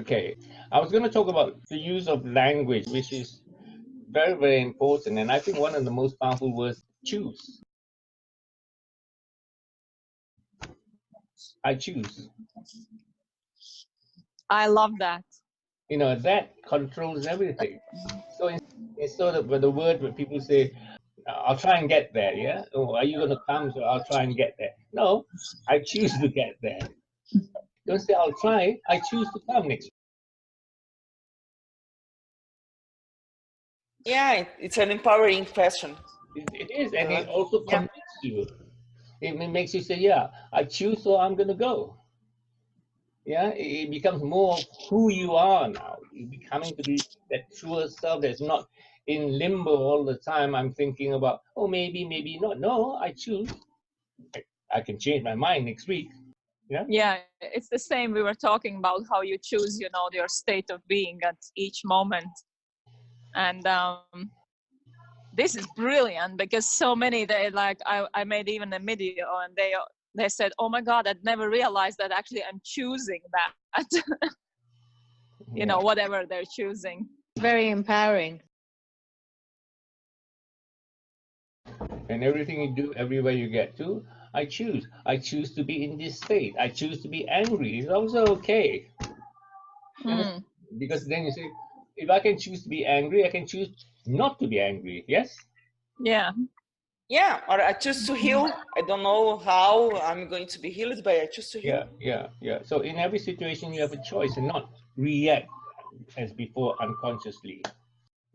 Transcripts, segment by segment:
Okay, I was going to talk about the use of language, which is very, very important. And I think one of the most powerful words, choose. I choose. I love that. You know, that controls everything. So instead of the word where people say, I'll try and get there, yeah? Or are you going to come? So I'll try and get there. No, I choose to get there. Don't say I'll try, I choose to come next week. Yeah, it's an empowering question. It is, and it also commits you. It makes you say, yeah, I choose, so I'm going to go. Yeah, it becomes more of who you are now. You're becoming to be that truer self that's not in limbo all the time. I'm thinking about, oh, maybe, maybe not. No, I choose. I can change my mind next week. Yeah, it's the same. We were talking about how you choose, you know, your state of being at each moment. And this is brilliant because so many, they like, I made even a video and they said, oh my God, I'd never realized that actually I'm choosing that. You know, whatever they're choosing. Very empowering. And everything you do, everywhere you get to, I choose. I choose to be in this state. I choose to be angry. It's also okay. Because then you say, if I can choose to be angry, I can choose not to be angry. Yes? Yeah. Yeah, or I choose to heal. I don't know how I'm going to be healed, but I choose to heal. Yeah. So in every situation, you have a choice and not react as before unconsciously.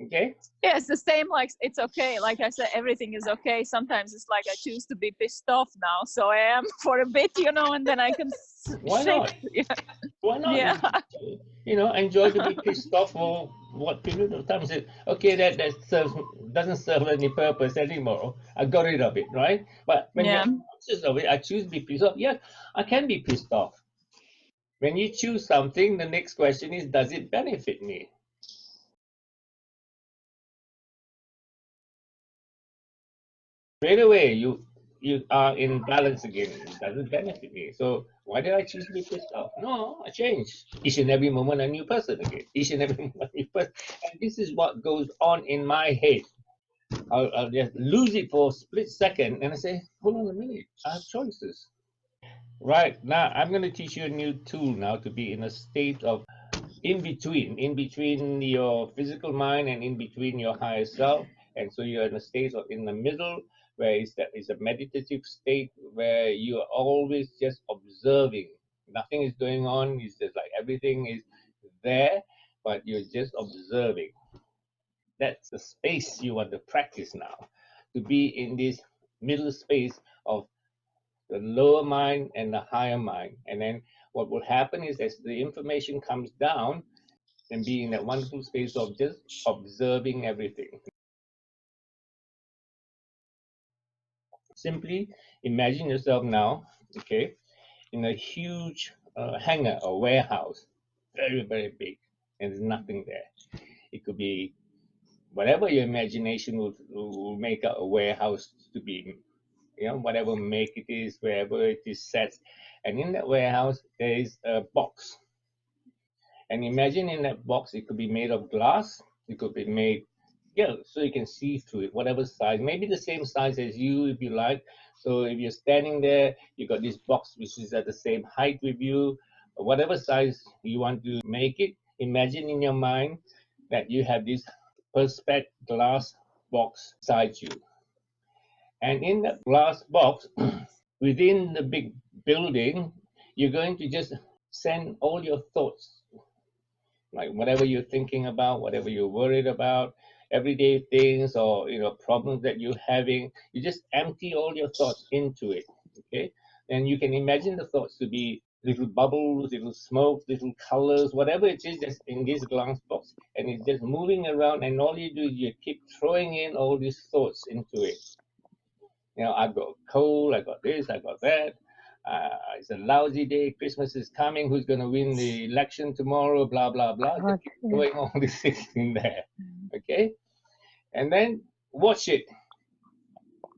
Okay? Yeah, it's the same. Like, it's okay. Like I said, everything is okay. Sometimes it's like I choose to be pissed off now, so I am for a bit, you know, and then I can Why not? Yeah. Why not? Yeah. You know, enjoy to be pissed off for what period of time. Say, okay, that doesn't serve any purpose anymore. I got rid of it, right? But when you're conscious of it, I choose to be pissed off. Yeah, I can be pissed off. When you choose something, the next question is, does it benefit me? Straight away, you are in balance again. It doesn't benefit me. So why did I choose to be pissed off? No, I changed. Each and every moment, a new person again. Each and every moment, a new person. And this is what goes on in my head. I'll just lose it for a split second, and I say, hold on a minute, I have choices. Right, now I'm going to teach you a new tool now to be in a state of in between your physical mind and in between your higher self. And so you're in a state of in the middle, where it's a meditative state where you are always just observing. Nothing is going on. It's just like everything is there, but you're just observing. That's the space you want to practice now, to be in this middle space of the lower mind and the higher mind. And then what will happen is, as the information comes down, and be in that wonderful space of just observing everything. Simply imagine yourself now, okay, in a huge hangar or warehouse, very, very big, and there's nothing there. It could be whatever your imagination will make a warehouse to be, you know, whatever make it is, wherever it is set. And in that warehouse, there is a box. And imagine in that box, it could be made of glass, it could be made, yeah, so you can see through it, whatever size, maybe the same size as you if you like. So if you're standing there, you got this box which is at the same height with you, whatever size you want to make it. Imagine in your mind that you have this perspex glass box beside you. And in that glass box, within the big building, you're going to just send all your thoughts, like whatever you're thinking about, whatever you're worried about, everyday things, or problems that you're having. You just empty all your thoughts into it. Okay, and you can imagine the thoughts to be little bubbles, little smokes, little colors, whatever it is, just in this glass box, and it's just moving around. And all you do is you keep throwing in all these thoughts into it. I got cold, I got this, I got that. It's a lousy day. Christmas is coming. Who's going to win the election tomorrow? Blah, blah, blah. Just keep throwing all these things in there. Okay? And then watch it.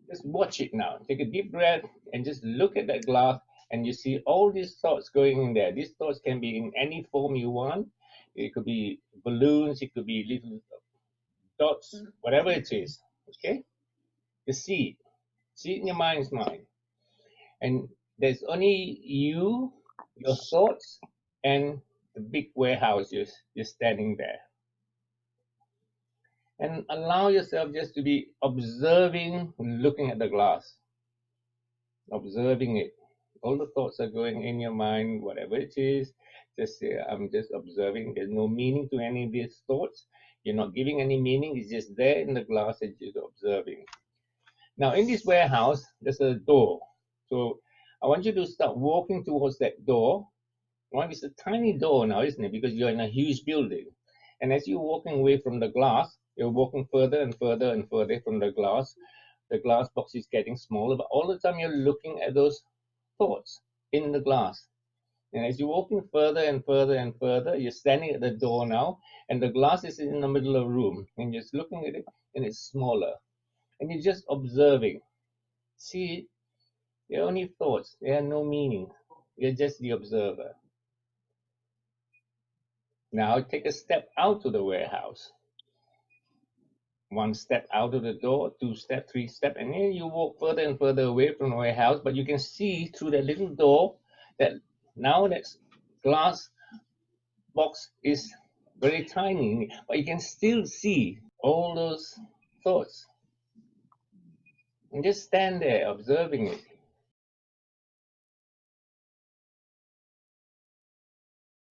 Just watch it now. Take a deep breath and just look at that glass and you see all these thoughts going in there. These thoughts can be in any form you want. It could be balloons, it could be little dots, whatever it is. Okay, you see it in your mind's mind, and there's only you, your thoughts, and the big warehouse. You're standing there, and allow yourself just to be observing, looking at the glass, observing it. All the thoughts are going in your mind, whatever it is. Just say, I'm just observing. There's no meaning to any of these thoughts. You're not giving any meaning. It's just there in the glass that you're observing. Now, in this warehouse, there's a door. So I want you to start walking towards that door. Well, it's a tiny door now, isn't it? Because you're in a huge building. And as you're walking away from the glass, you're walking further and further and further from the glass. The glass box is getting smaller, but all the time you're looking at those thoughts in the glass. And as you're walking further and further and further, you're standing at the door now, and the glass is in the middle of the room, and you're just looking at it, and it's smaller. And you're just observing. See, they're only thoughts. They have no meaning. You're just the observer. Now take a step out to the warehouse. 1 step out of the door, 2 step, 3 step, and then you walk further and further away from the warehouse, but you can see through that little door that now that glass box is very tiny, but you can still see all those thoughts. And just stand there observing it.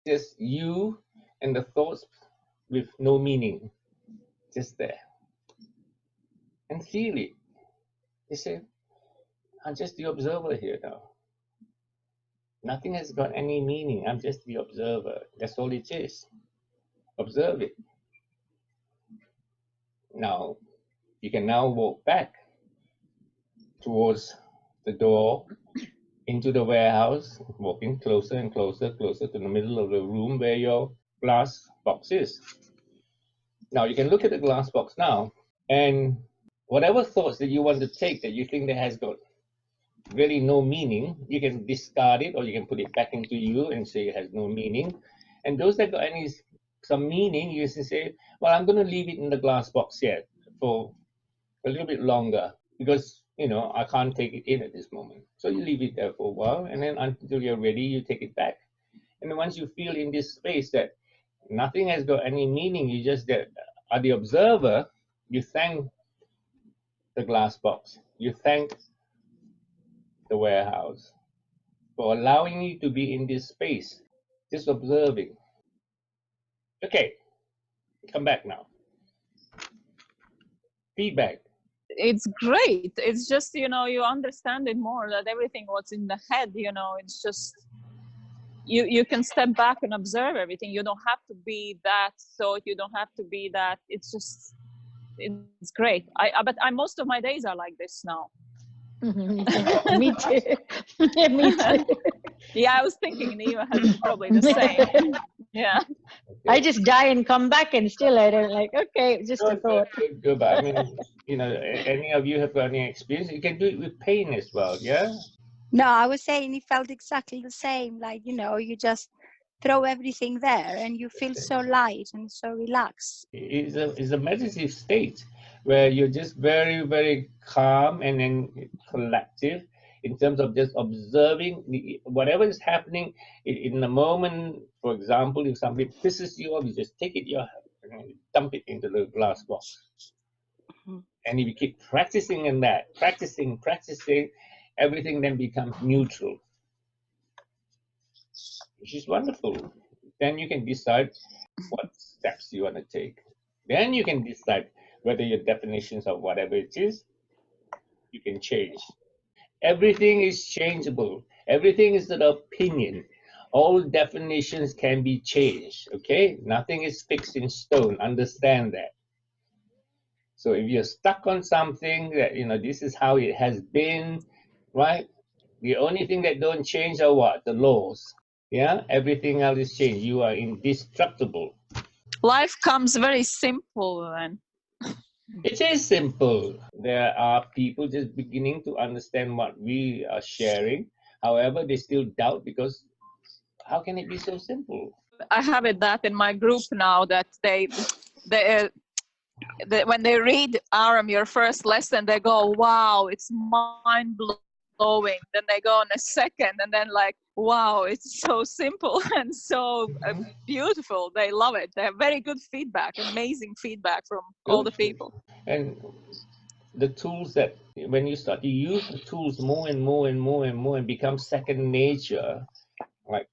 Just you and the thoughts with no meaning, just there. And feel it. You say, I'm just the observer here now. Nothing has got any meaning. I'm just the observer. That's all it is. Observe it. Now, you can now walk back towards the door into the warehouse, walking closer and closer, closer to the middle of the room where your glass box is. Now, you can look at the glass box now, and whatever thoughts that you want to take that you think that has got really no meaning, you can discard it, or you can put it back into you and say it has no meaning. And those that got some meaning, you can say, well, I'm going to leave it in the glass box here for a little bit longer because, I can't take it in at this moment. So you leave it there for a while, and then until you're ready, you take it back. And then once you feel in this space that nothing has got any meaning, you just are the observer, you thank the glass box. You thank the warehouse for allowing you to be in this space, just observing. Okay, come back now. Feedback. It's great. It's just, you understand it more, that everything what's in the head, it's just, you can step back and observe everything. You don't have to be that thought. You don't have to be that. It's just, it's great. But most of my days are like this now. Me too. Me too. Yeah, I was thinking Neva has probably the same. Yeah. Okay. I just die and come back, and still I don't okay, just a thought. Good. I mean, any of you have got any experience? You can do it with pain as well, yeah? No, I was saying it felt exactly the same. You just throw everything there and you feel so light and so relaxed. It's a meditative state where you're just very, very calm and then collective in terms of just observing whatever is happening in the moment. For example, if somebody pisses you off, you just take it and dump it into the glass box. Mm-hmm. And if you keep practicing in that, practicing, everything then becomes neutral, which is wonderful. Then you can decide what steps you want to take. Then you can decide whether your definitions of whatever it is, you can change. Everything is changeable. Everything is an opinion. All definitions can be changed, okay? Nothing is fixed in stone. Understand that. So if you're stuck on something that, this is how it has been, right? The only thing that don't change are what? The laws. Yeah? Everything else is changed. You are indestructible. Life comes very simple then. It is simple. There are people just beginning to understand what we are sharing, However, they still doubt because how can it be so simple? I have it that in my group now that they when they read Arram, your first lesson, they go, wow, it's mind blowing. Then they go on a second and then like, wow, it's so simple and so beautiful. They love it. They have very good feedback, amazing feedback from all the people. And the tools that when you start to use the tools more and more and more and more and become second nature, like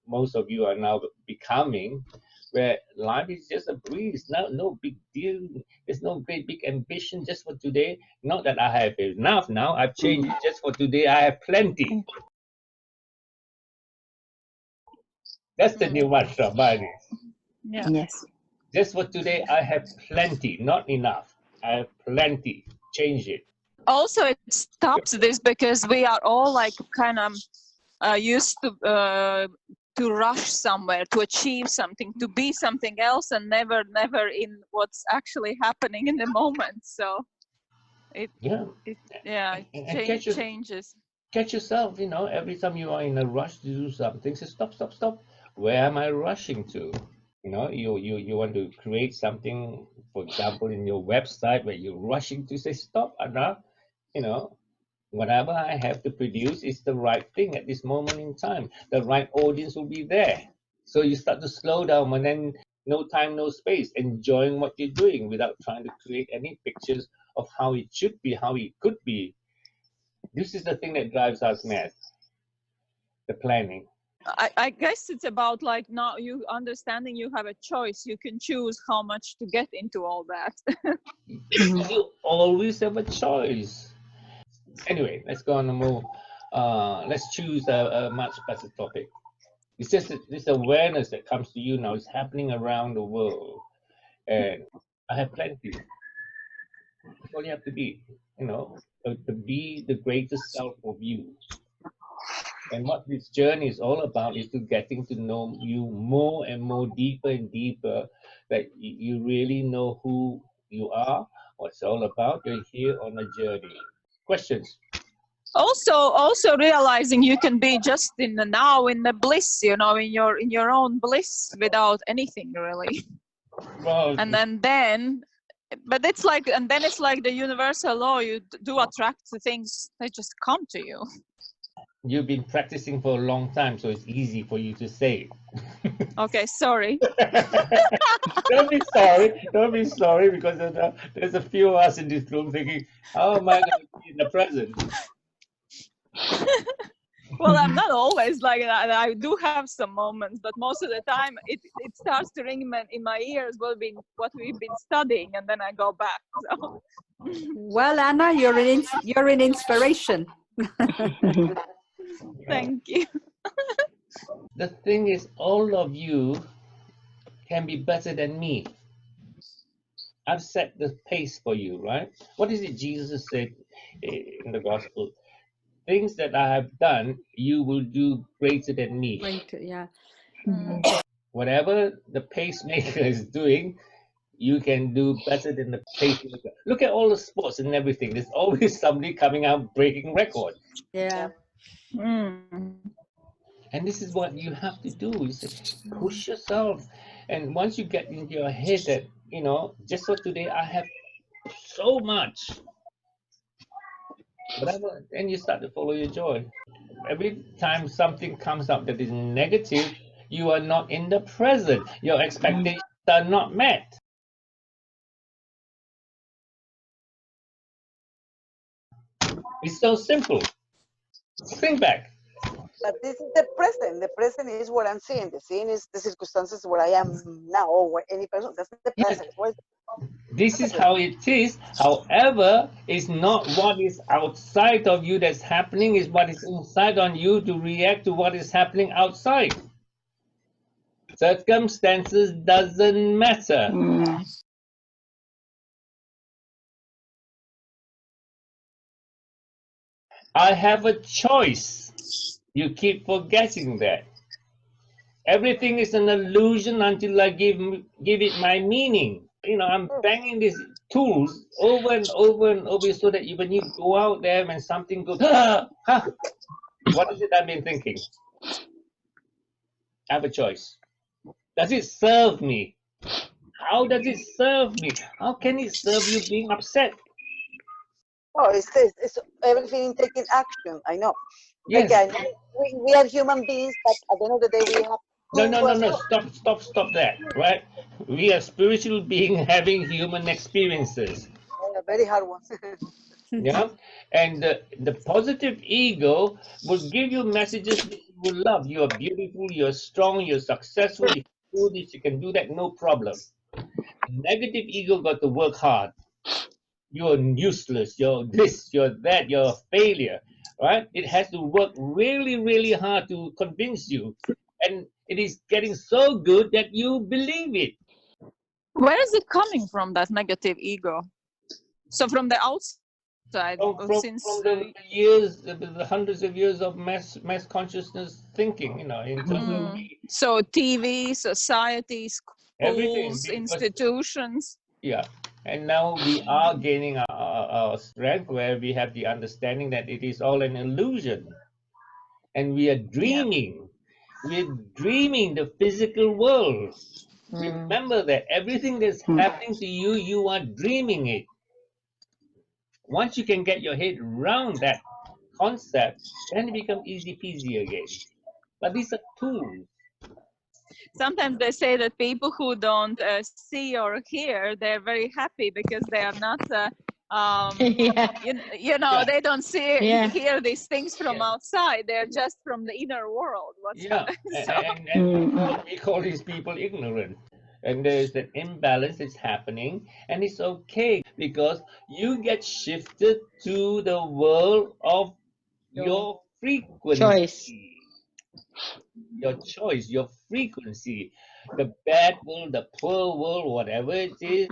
most of you are now becoming, where life is just a breeze, no big deal. There's no great big ambition just for today. Not that I have enough now, I've changed it. Just for today, I have plenty. That's the new mantra, Bani. Yeah. Yes. Just for today, I have plenty, not enough. I have plenty. Change it. Also, it stops this because we are all like kind of used to rush somewhere, to achieve something, to be something else, and never in what's actually happening in the moment. So it changes. Catch yourself, every time you are in a rush to do something, say stop. Where am I rushing to? You want to create something, for example, in your website where you're rushing to say stop, Anna. Whatever I have to produce is the right thing at this moment in time. The right audience will be there. So you start to slow down, and then no time, no space, enjoying what you're doing without trying to create any pictures of how it should be, how it could be. This is the thing that drives us mad. The planning. I guess it's about like now you understanding you have a choice. You can choose how much to get into all that. You always have a choice. Anyway, let's go on and move. Let's choose a much better topic. It's just this awareness that comes to you now is happening around the world, and I have plenty. That's all you have to be, to be the greatest self of you. And what this journey is all about is to getting to know you more and more, deeper and deeper, that you really know who you are, what it's all about. You're here on a journey. Questions? Also realizing you can be just in the now, in the bliss, in your own bliss without anything really. Well, But it's like, and then it's like the universal law. You do attract the things; they just come to you. you've been practicing for a long time, so it's easy for you to say. Okay, sorry. Don't be sorry, because there's a few of us in this room thinking, how am I going to be in the present? Well, I'm not always like that. I do have some moments, but most of the time it starts to ring in my ears what we've been studying, and then I go back. So. Well, Anna, you're an inspiration. Thank you. The thing is, all of you can be better than me. I've set the pace for you, right? What is it Jesus said in the gospel? Things that I have done, you will do greater than me. Great, yeah. Whatever the pacemaker is doing, you can do better than the pacemaker. Look at all the sports and everything. There's always somebody coming out breaking records. Yeah. And this is what you have to do. You say, push yourself. And once you get into your head that, just for today, I have so much. Whatever, then you start to follow your joy. Every time something comes up that is negative, you are not in the present. Your expectations are not met. It's so simple. Think back. But this is the present. The present is what I'm seeing. The seeing is the circumstances where I am now, or where any person. That's the present. Yes. This is how it is. However, it's not what is outside of you that's happening, it's what is inside on you to react to what is happening outside. Circumstances doesn't matter. I have a choice. You keep forgetting that. Everything is an illusion until I give it my meaning. I'm banging these tools over and over and over so that when you go out there, when something goes, What is it I've been thinking? I have a choice. Does it serve me? How does it serve me? How can it serve you being upset? Oh, it's everything taking action. I know. Yes. Again, we are human beings, but at the end of the day, we have No. Stop that. Right? We are spiritual beings having human experiences. very hard one. Yeah. And the positive ego will give you messages that you will love. You are beautiful. You're strong. You're successful. You can do this. You can do that. No problem. Negative ego got to work hard. You're useless, you're this, you're that, you're a failure, right? It has to work really, really hard to convince you. And it is getting so good that you believe it. Where is it coming from, that negative ego? So from the outside, From the years, the hundreds of years of mass consciousness thinking, in terms of so TV, society, everything. schools, institutions. Yeah. And now we are gaining our strength where we have the understanding that it is all an illusion. And we are dreaming. We're dreaming the physical world. Remember that everything that's happening to you, you are dreaming it. Once you can get your head around that concept, then it becomes easy peasy again. But these are tools. Sometimes they say that people who don't see or hear, they're very happy because they are not, they don't see, hear these things from outside. They're just from the inner world. And we call these people ignorant. And there's an imbalance that's happening, and it's okay because you get shifted to the world of your frequency. Choice. Your choice, your frequency, the bad world, the poor world, whatever it is,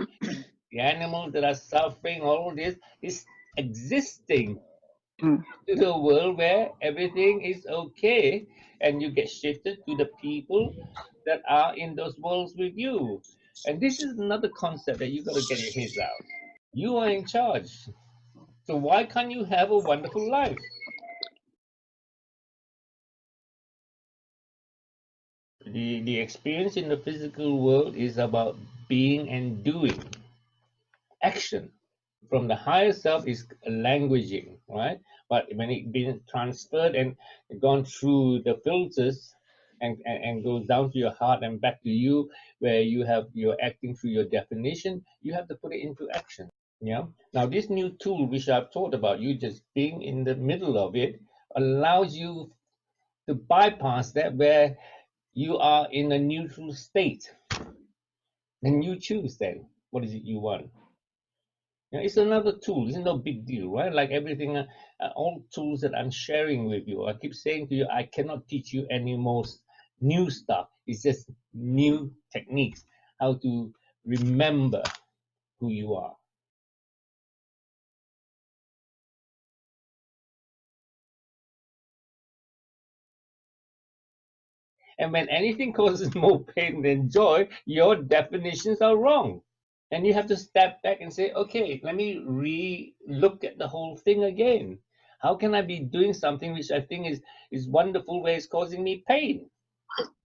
the animals that are suffering, all this is existing to the world where everything is okay, and you get shifted to the people that are in those worlds with you. And this is another concept that you got to get your heads out. You are in charge. So why can't you have a wonderful life? The experience in the physical world is about being and doing. Action from the higher self is languaging, right? But when it been transferred and gone through the filters and goes down to your heart and back to you, where you're acting through your definition, you have to put it into action. Yeah. Now this new tool which I've taught about, you just being in the middle of it, allows you to bypass that, where you are in a neutral state. And you choose then what is it you want. It's another tool. It's no big deal, right? Like everything, all tools that I'm sharing with you. I keep saying to you, I cannot teach you any more new stuff. It's just new techniques, how to remember who you are. And when anything causes more pain than joy, your definitions are wrong. And you have to step back and say, okay, let me re-look at the whole thing again. How can I be doing something which I think is wonderful where it's causing me pain?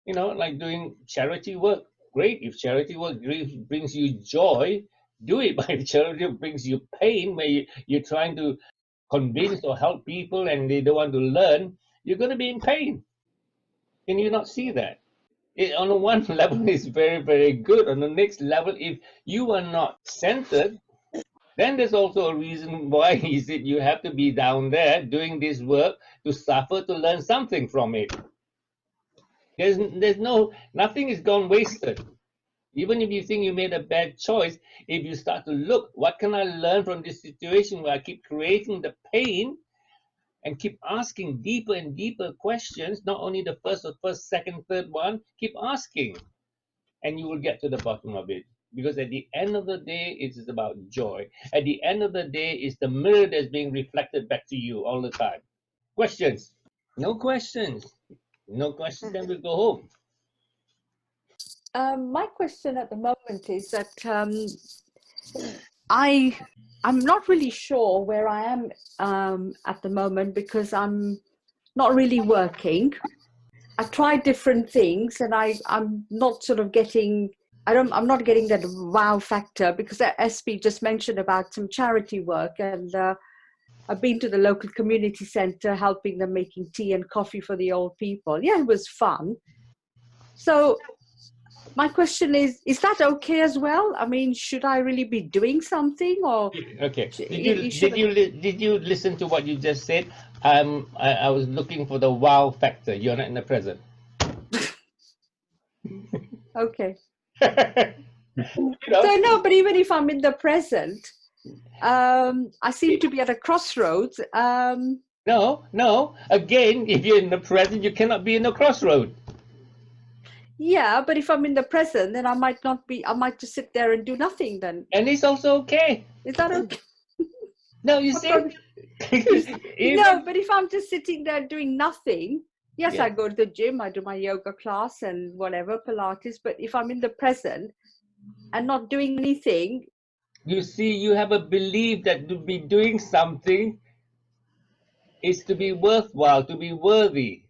Like doing charity work. Great. If charity work brings you joy, do it. But if charity brings you pain, where you're trying to convince or help people and they don't want to learn, you're going to be in pain. Can you not see that? On the one level, it's very, very good. On the next level, if you are not centered, then there's also a reason why is it you have to be down there doing this work to suffer, to learn something from it. Nothing is gone wasted. Even if you think you made a bad choice, if you start to look, what can I learn from this situation where I keep creating the pain and keep asking deeper and deeper questions, not only the first, second, third one, keep asking, and you will get to the bottom of it. Because at the end of the day, it is about joy. At the end of the day, it's the mirror that's being reflected back to you all the time. Questions? No questions. No questions, then we'll go home. My question at the moment is that I'm not really sure where I am at the moment, because I'm not really working. I've tried different things, and I'm not sort of getting. I'm not getting that wow factor, because SP just mentioned about some charity work, and I've been to the local community center helping them making tea and coffee for the old people. Yeah, it was fun. So my question is that okay as well? I mean, should I really be doing something, or okay? Did you listen to what you just said? I was looking for the wow factor. You're not in the present. okay? You know? So no, but even if I'm in the present, I seem to be at a crossroads. No. Again, if you're in the present, you cannot be in the crossroad. Yeah, but if I'm in the present, then I might not be. I might just sit there and do nothing. Then And it's also okay. is that okay? No, you see. No, but if I'm just sitting there doing nothing, yes, Yeah. I go to the gym, I do my yoga class and whatever, Pilates. But if I'm in the present and not doing anything, You see, you have a belief that to be doing something is to be worthwhile, to be worthy.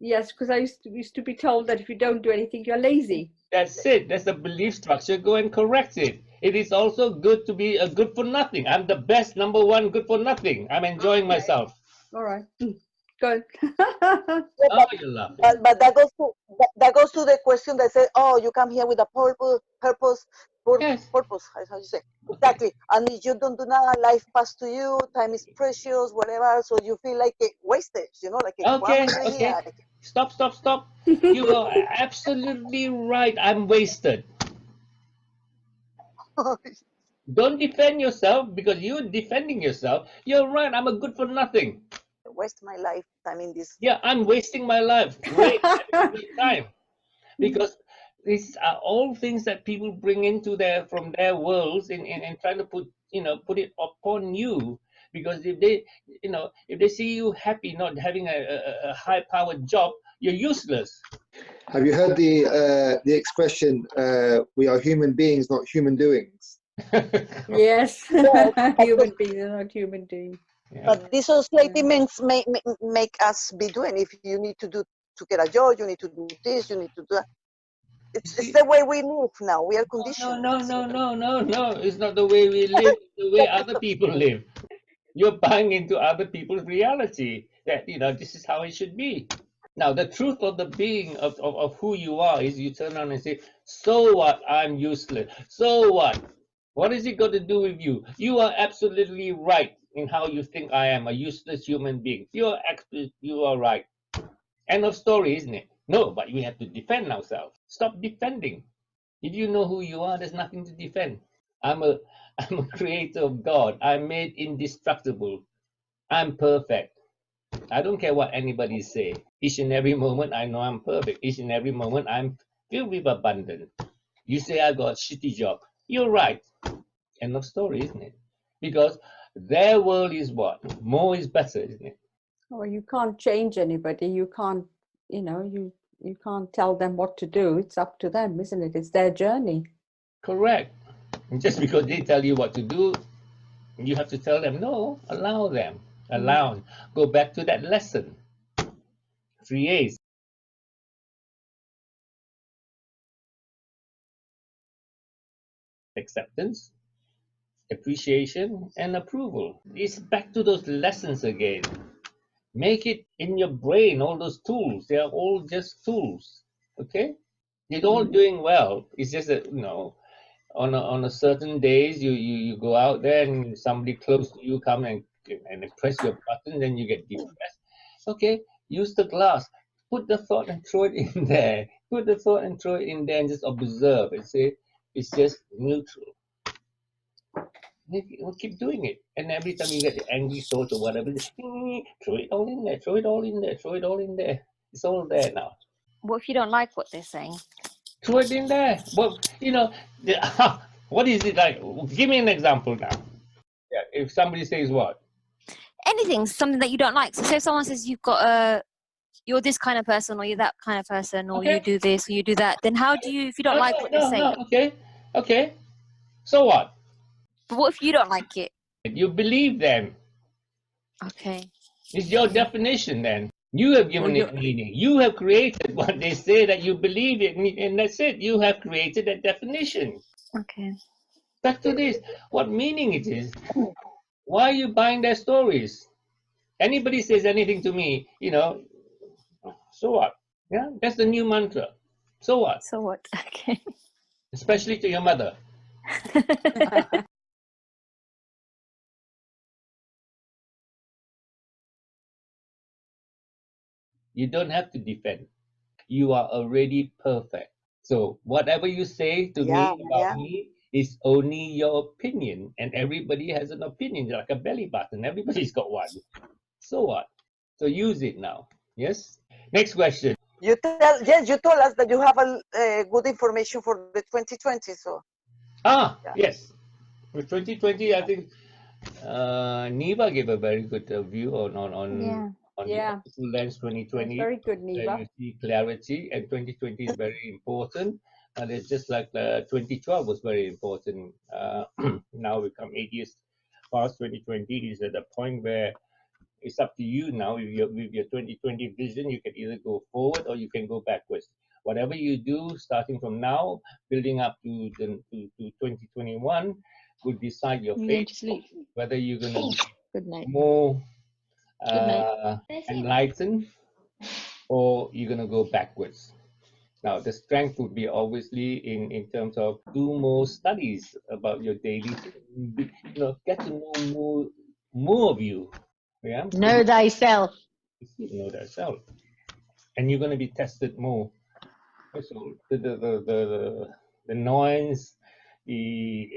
yes, because I used to be told that if you don't do anything, you're lazy. That's it. That's the belief structure. Go and correct it. It is also good to be a good for nothing. I'm the best, number one, good for nothing. I'm enjoying myself. All right, good. Oh, you're laughing. But that goes to the question that says, oh, you come here with a purpose. Yes. Purpose. How you say? Exactly. And if you don't do nada, life pass to you. Time is precious, whatever. So you feel like a wastage. You know, like a Okay. Stop. You are absolutely right. I'm wasted. Don't defend yourself, because you're defending yourself. You're right. I'm a good for nothing. Waste my lifetime in this. Yeah, I'm wasting my life. Great, great time. Because these are all things that people bring into from their worlds and trying to put it upon you. Because if they see you happy not having a high-powered job, you're useless. Have you heard the expression, we are human beings, not human doings? Yes, human beings are not human beings. Yeah. But this society make us be doing. If you need to get a job, you need to do this, you need to do that. It's the way we live now. We are conditioned. No. It's not the way we live. It's the way other people live. You're buying into other people's reality that this is how it should be. Now, the truth of the being of who you are is you turn around and say, so what? I'm useless. So what? What is it got to do with you? You are absolutely right in how you think I am a useless human being. You are right. End of story, isn't it? No, but we have to defend ourselves. Stop defending. If you know who you are, there's nothing to defend. I'm a creator of God. I'm made indestructible. I'm perfect. I don't care what anybody say. Each and every moment I know I'm perfect. Each and every moment I'm filled with abundance. You say I got a shitty job. You're right. End of story, isn't it? Because their world is what? More is better, isn't it? Well, you can't change anybody. You can't, you can't tell them what to do. It's up to them, isn't it? It's their journey. Correct. And just because they tell you what to do, you have to tell them, no, allow them. Allow. Go back to that lesson. 3A's. Acceptance, appreciation, and approval. It's back to those lessons again. Make it in your brain, all those tools. They are all just tools. Okay? You're all doing well. It's just that, on a certain days, you go out there and somebody close to you come and press your button, then you get depressed. Okay, use the glass. Put the thought and throw it in there. Put the thought and throw it in there and just observe and say, it's just neutral. We'll keep doing it. And every time you get the angry thoughts or whatever, throw it all in there, throw it all in there, throw it all in there. It's all there now. What if you don't like what they're saying? Throw it in there. Well, what is it like? Give me an example now. Yeah, if somebody says what? Anything, something that you don't like. So say someone says you're this kind of person, or you're that kind of person, or you do this, or you do that, then how do you, if you don't like what they're saying? Okay. So what? But what if you don't like it? You believe them. Okay. It's your definition then. You have given it meaning. You have created what they say that you believe in, and that's it. You have created that definition. Okay. Back to this. What meaning it is? Why are you buying their stories? Anybody says anything to me, so what? Yeah, that's the new mantra. So what? So what? Okay. Especially to your mother. You don't have to defend. You are already perfect. So whatever you say to me about me is only your opinion, and everybody has an opinion, like a belly button. Everybody's got one. So what? So use it now. Yes. Next question. You told us that you have a good information for the 2020. So. Yes. For 2020, I think Neva gave a very good view on the optical lens 2020. Very good, Neva. You see clarity, and 2020 is very important. And it's just like 2012 was very important. Now we come 8 years past 2020 is at the point where it's up to you now. With your 2020 vision, you can either go forward or you can go backwards. Whatever you do, starting from now, building up to 2021, will decide your fate. Whether you're going to be more enlightened or you're going to go backwards. Now, the strength would be obviously in terms of do more studies about your daily, get to know more of you. Yeah. Know thyself. Know thyself, and you're going to be tested more. So the noise, the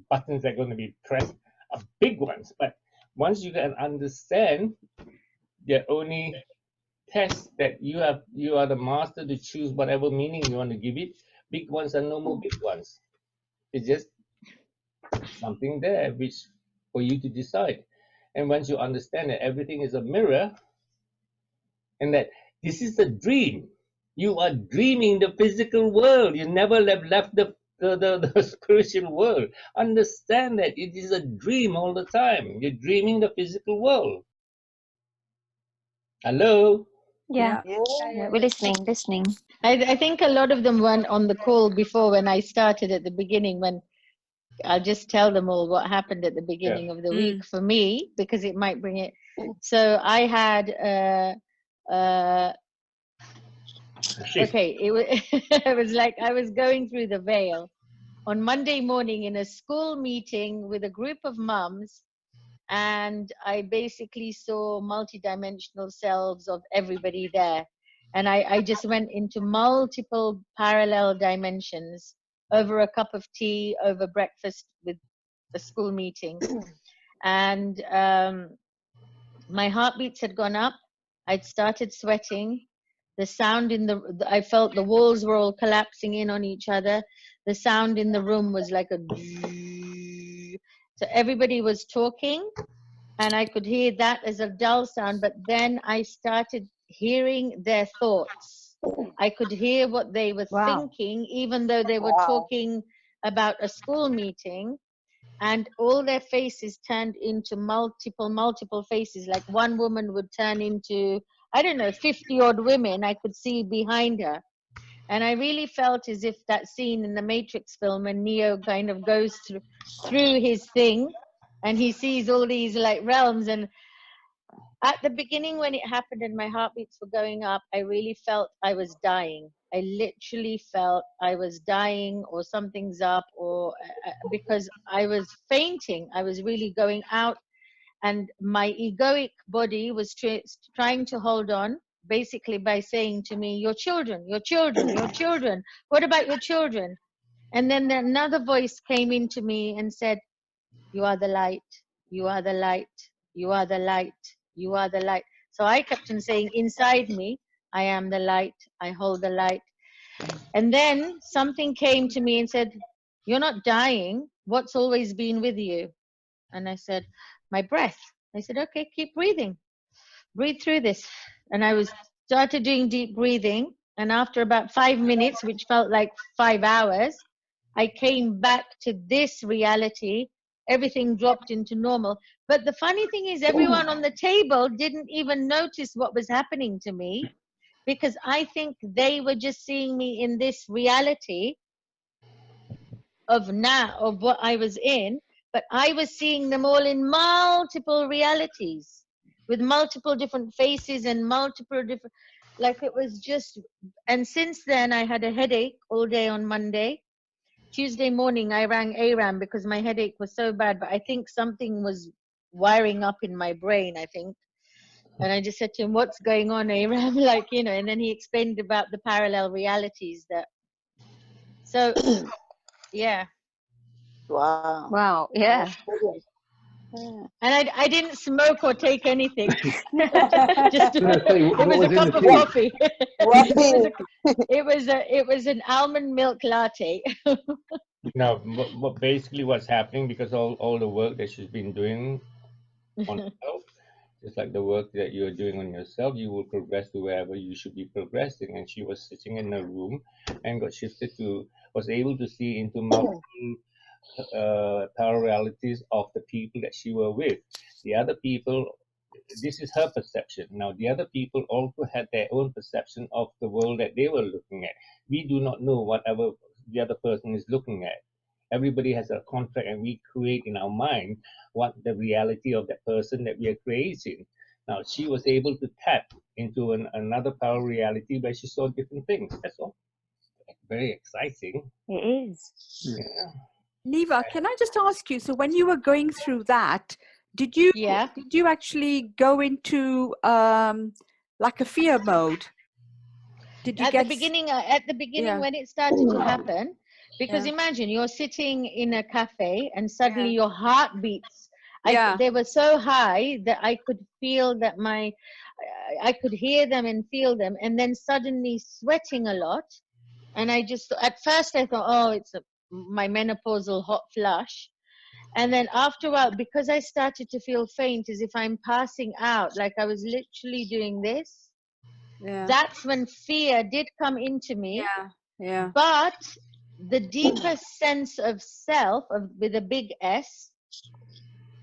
buttons are going to be pressed are big ones, but once you can understand, the only test that you are the master to choose whatever meaning you want to give it. Big ones are no more big ones. It's just something there which for you to decide. And once you understand that everything is a mirror and that this is a dream, you are dreaming the physical world. You never have left the spiritual world. Understand that it is a dream all the time. You're dreaming the physical world. Hello? Yeah. We're listening. I think a lot of them weren't on the call before when I started at the beginning, when I'll just tell them all what happened at the beginning of the week for me, because it might bring it. So I had okay, it was like I was going through the veil on Monday morning in a school meeting with a group of mums, and I basically saw multidimensional selves of everybody there. And I just went into multiple parallel dimensions over a cup of tea, over breakfast with the school meeting. And my heartbeats had gone up. I'd started sweating. The sound I felt the walls were all collapsing in on each other. The sound in the room was like a... So everybody was talking, and I could hear that as a dull sound, but then I started hearing their thoughts. I could hear what they were thinking, even though they were talking about a school meeting, and all their faces turned into multiple faces. Like one woman would turn into, I don't know, 50 odd women I could see behind her. And I really felt as if that scene in the Matrix film when Neo kind of goes through his thing and he sees all these like realms. And at the beginning when it happened and my heartbeats were going up, I really felt I was dying. I literally felt I was dying, or something's up, or because I was fainting. I was really going out, and my egoic body was trying to hold on, basically by saying to me, your children, your children, your children. What about your children? And then another voice came into me and said, you are the light, you are the light, you are the light, you are the light. So I kept on saying inside me, I am the light, I hold the light. And then something came to me and said, you're not dying. What's always been with you? And I said, my breath. I said, okay, keep breathing. Breathe through this. And I started doing deep breathing. And after about 5 minutes, which felt like 5 hours, I came back to this reality everything dropped into normal. But the funny thing is, everyone on the table didn't even notice what was happening to me, because I think they were just seeing me in this reality of what I was in, but I was seeing them all in multiple realities with multiple different faces and multiple different, like it was just. And since then I had a headache all day on Monday. Tuesday morning I rang Arram because my headache was so bad, but I think something was wiring up in my brain, I think. And I just said to him, what's going on, Arram? Like, you know, and then he explained about the parallel realities that, so yeah. Wow. Wow, yeah. And I didn't smoke or take anything. Just I was gonna say, it what was a was in cup the of tea? coffee. What It was an almond milk latte. No, but basically what's happening, because all the work that she's been doing on herself, just like the work that you're doing on yourself, you will progress to wherever you should be progressing. And she was sitting in a room and was able to see into multiple parallelities of the people that she were with. The other people, this is her perception. Now, the other people also had their own perception of the world that they were looking at. We do not know whatever the other person is looking at. Everybody has a contract, and we create in our mind what the reality of that person that we are creating. Now, she was able to tap into another power reality where she saw different things. That's all. Very exciting. It is. Yeah. Neva, can I just ask you, so when you were going through that, did you actually go into like a fear mode? Did you At the beginning when it started to happen, because imagine you're sitting in a cafe and suddenly your heart beats. They were so high that I could feel that I could hear them and feel them, and then suddenly sweating a lot. And I just, at first I thought, oh, it's my menopausal hot flush. And then after a while, because I started to feel faint, as if I'm passing out, like I was literally doing this. That's when fear did come into me. But the deepest sense of self, with a big S,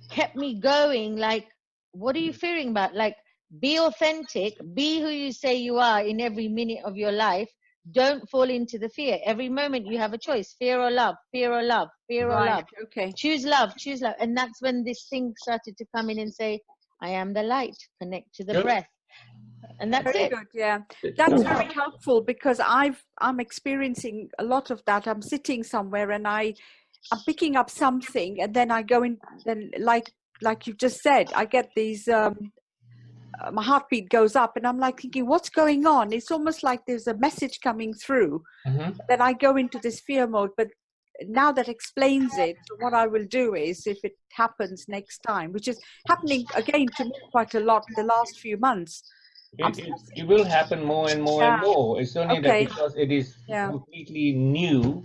kept me going. Like, what are you fearing about? Like, be authentic, be who you say you are in every minute of your life. Don't fall into the fear. Every moment you have a choice: fear or love, fear or love, fear or love. Okay. Choose love, choose love. And that's when this thing started to come in and say, I am the light, connect to the breath. And that's very it. good. Yeah, that's very helpful, because I'm experiencing a lot of that. I'm sitting somewhere and I'm picking up something, and then I go in, then like you just said, I get these my heartbeat goes up, and I'm like thinking, what's going on? It's almost like there's a message coming through. Then I go into this fear mode. But now that explains it. So what I will do is, if it happens next time, which is happening again to me quite a lot the last few months, it will happen more and more and more. It's only that because it is completely new.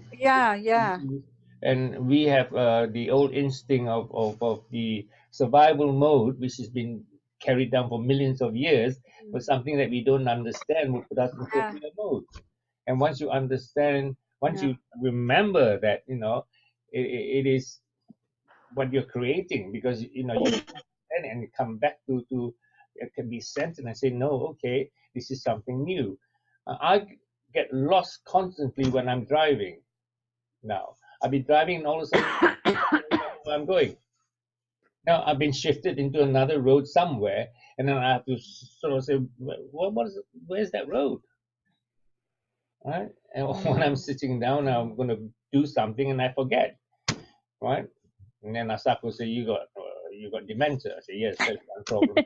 And we have the old instinct of the survival mode, which has been carried down for millions of years, but something that we don't understand will put us into fear mode. And once you understand, once you remember that, you know, it is what you're creating, because, you know, you and come back to it can be centered and say, no, okay, this is something new. I get lost constantly when I'm driving now. I'll be driving and all of a sudden I don't know where I'm going. Now I've been shifted into another road somewhere, and then I have to sort of say, where's that road? Right? And when I'm sitting down, I'm going to do something and I forget. Right? And then Asako say, you got dementia. I say, yes, that's one problem.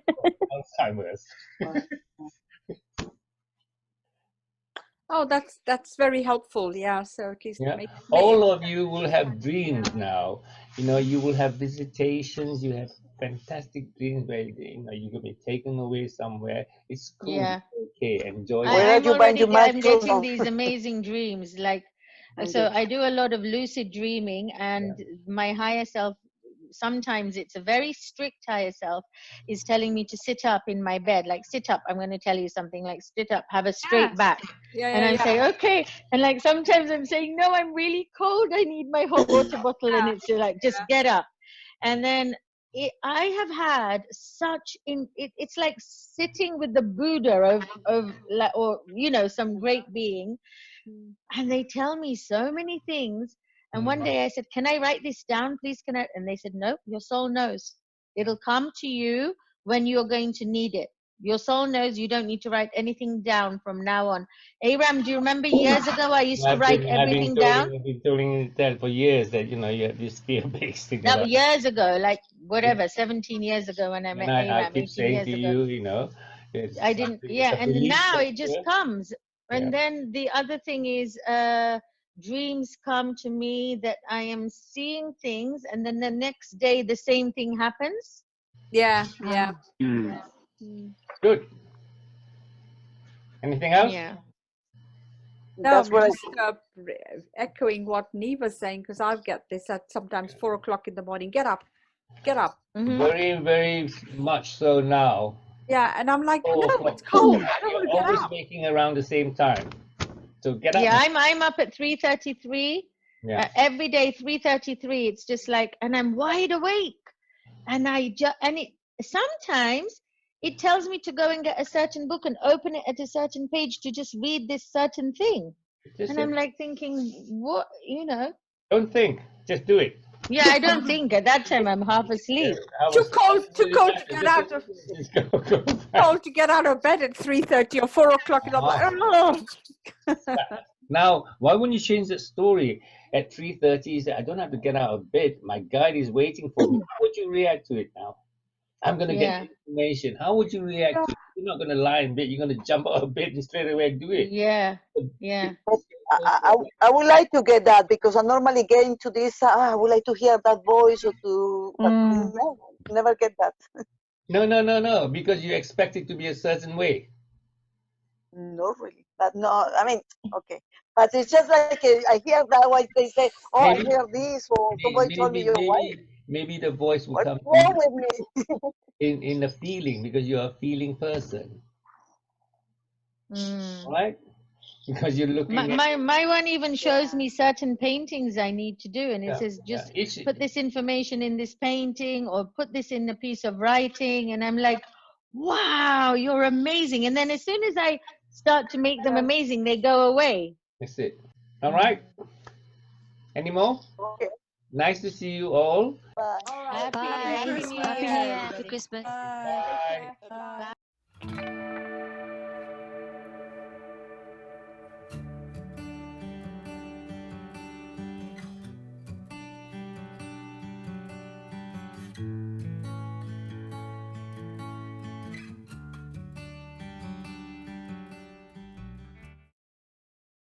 Alzheimer's. Oh, that's very helpful. Yeah, so at least all of you will have dreams now. You know, you will have visitations. You have fantastic dreams where, you know, you're gonna be taken away somewhere. It's cool. Yeah. Okay, enjoy. I'm getting these amazing dreams. Like, so I do a lot of lucid dreaming, and my higher self, sometimes it's a very strict higher self, is telling me to sit up in my bed. Like, sit up, I'm going to tell you something, like, sit up, have a straight back. And I say, okay. And like, sometimes I'm saying, no, I'm really cold, I need my hot water bottle. And it's like, just get up. And then I have had such it's like sitting with the Buddha or some great being, and they tell me so many things. And one day I said, can I write this down, please? And they said, no, your soul knows. It'll come to you when you're going to need it. Your soul knows. You don't need to write anything down from now on. Aram, do you remember years ago I used to write everything down? I've been telling that for years that, you have this fear-based thing. No, years ago, like whatever, 17 years ago when I met Aram, I keep 18 saying years to ago. you, I didn't, it's a and belief now it system. just comes. And Yeah. then the other thing is dreams come to me that I am seeing things, and then the next day the same thing happens. Yeah, yeah. Good. Anything else? Yeah. No, That's I'm what I just echoing what Neve was saying, because I've got this at sometimes 4 o'clock in the morning. Get up, get up. Very, very much so now. Yeah, and I'm like, 4 no, o'clock. it's cold. I don't You're want to get always up. waking around the same time. So get up. Yeah, I'm up at 3:33. Yeah. Every day 3:33. It's just like, and I'm wide awake. And sometimes it tells me to go and get a certain book and open it at a certain page to just read this certain thing. And I'm like thinking, what, Don't think, just do it. Yeah, I don't think at that time I'm half asleep. Too cold to get out of cold to get out of bed at 3:30 or 4 o'clock, and I'm like, oh. Now, why wouldn't you change that story? At 3:30, you say, I don't have to get out of bed. My guide is waiting for me. How would you react to it now? I'm going to get information. How would you react to it? You're not going to lie in bed. You're going to jump out of bed and straight away do it. Yeah, yeah. I would like to get that, because I normally get into this, I would like to hear that voice or but no, never get that. No, because you expect it to be a certain way. No, really. But no, I mean, okay. But it's just like I hear that voice, they say, oh, I hear this, or somebody told me your wife. Maybe the voice will What's come wrong with me? in a feeling, because you're a feeling person. Right? Because you're looking my one even shows me certain paintings I need to do, and it says just put this information in this painting or put this in a piece of writing, and I'm like, wow, you're amazing. And then as soon as I start to make them amazing, they go away. That's it. All right. Any more? Okay. Nice to see you all. Bye. Happy New Year. Happy New Year. Happy Christmas. Bye.